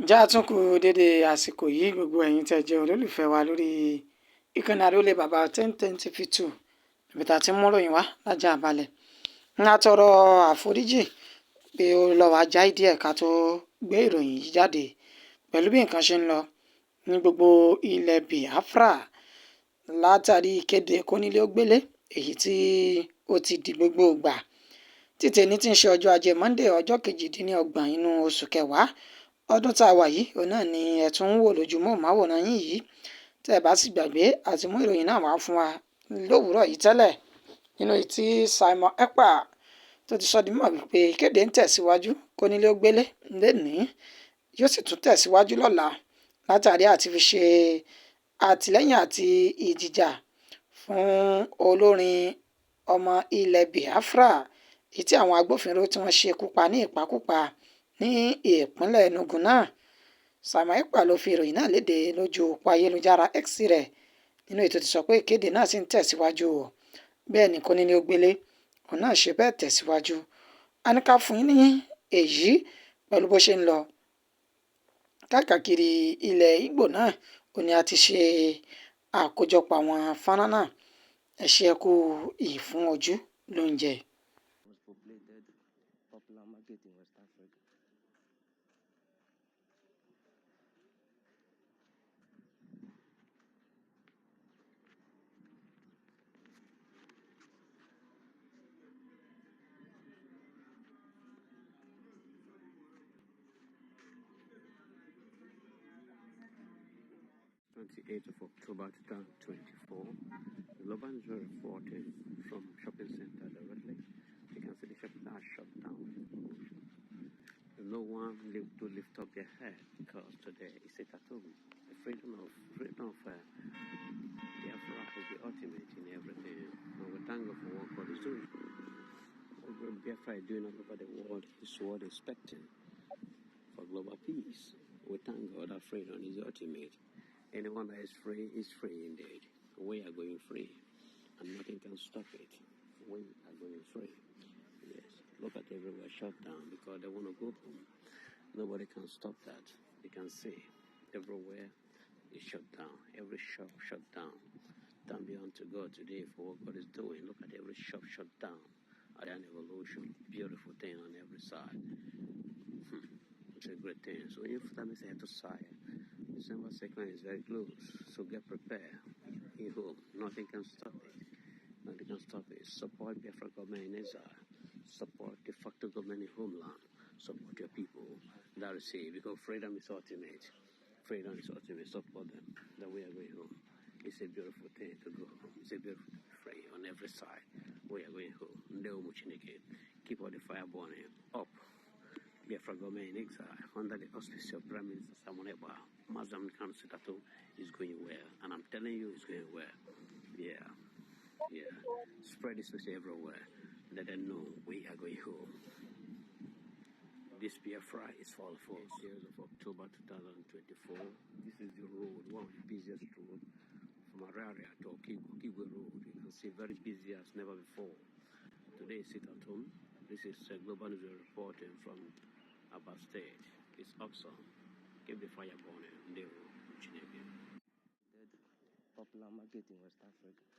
Ǹjẹ́ a tún kú dédé àsìkò yìí gbogbo ẹ̀yin tẹ́ jẹ́ olólùfẹ́ wa lórí ìkànnì Àrólé Bàbá 1010 TV2 níbi tá a ti ń mú ròyìn wá lájà balẹ̀. Ń tọrọ àforíjì pé ó lọ wá jáì díẹ̀ ká tó gbé ìròyìn yìí jáde pẹ̀lú bí nǹkan ṣe ń lọ ní gbogbo ilẹ̀ Biafra látàrí ìkéde kónílé-ó-gbélé èyí tí ó ti di gbogbo ìgbà títẹ̀ ní tí ń ṣe ọjọ́ ajé Monday ọjọ́ 28 inú oṣù kẹwàá ọdún tá a wà yìí òun náà ni ẹ tún ń wò lójúmọ́ máwòrán yín yìí tẹ́ ẹ bá sì gbàgbé àti mú ìròyìn náà wá fún wa lówùúrọ̀ yìí tẹ́lẹ̀ nínú tí Simon Ekpa tó ti sọ di mọ̀ wípé ìkéde ń tẹ̀síwájú kónílé-ó-gbélé lónìí yóò sì tún tẹ̀síwájú lọ́la látàrí àti fi ṣe àtìlẹ́yìn àti ìjìjà fún olórin ọmọ ilẹ̀ Biafra èyí tí àwọn agbófinró tí wọ́n ṣekú pa ní ìpakúpa ní ìpínlẹ̀ Enugu náà. Simon Ekpa ló fi ìròyìn náà léde lójú òpó ayélujára X rẹ̀ nínú ètò tí sọ pé ìkéde náà sì ń tẹ̀síwájú o bẹ́ẹ̀ ni kónílé-ó-gbélé òun náà ṣe bẹ́ẹ̀ tẹ̀síwájú. A ní ká fún yín ní èyí pẹ̀lú bó ṣe ń lọ káàkiri ilẹ̀ Ìgbò náà ó ní a ti ṣe àkójọpọ̀ àwọn fọ́nrán náà ẹ ṣe kú ìfún ojú lóúnjẹ. Popular market in West Africa. October 2024. The global news reported from shopping center directly. You can see the shop now shut down. No one lived to lift up their head because today is a tattoo. The freedom of Biafra is the ultimate in everything. And we thank God for what God is doing. What Biafra is doing all over the world is what expecting for global peace. We thank God that freedom is the ultimate. Anyone that is free indeed. We are going free, and nothing can stop it. We are going free. Yes, look at everywhere shut down because they want to go home. Nobody can stop that. You can see everywhere is shut down. Every shop shut down. Thank be unto God today for what God is doing. Look at every shop shut down. An evolution, beautiful thing on every side. It's a great thing. So if that means I have to say, December 2nd is very close. So get prepared. In home, nothing can stop it. Nothing can stop it. Support Biafra government in exile. Support de facto government in homeland. Support your people. That is it. Because freedom is ultimate. Freedom is ultimate. Support them. That we are going home. It's a beautiful thing to go home. It's a beautiful free on every side. We are going home. Keep all the fire burning up. Biafra government in exile under the auspices of Prime Minister Simon Ekpa. Mazam Khan Sitato is going well, and I'm telling you, it's going well. Yeah. Spread this message everywhere. Let them know we are going home. This Biafra is for all folks. Years of October 2024. This is the road, one of the busiest roads from Araria to Kigwe Road. You can see very busy as never before. Today, sit at home. This is a global news reporting from Abba State. It's awesome. Keep the fire burning. Popular market in West Africa.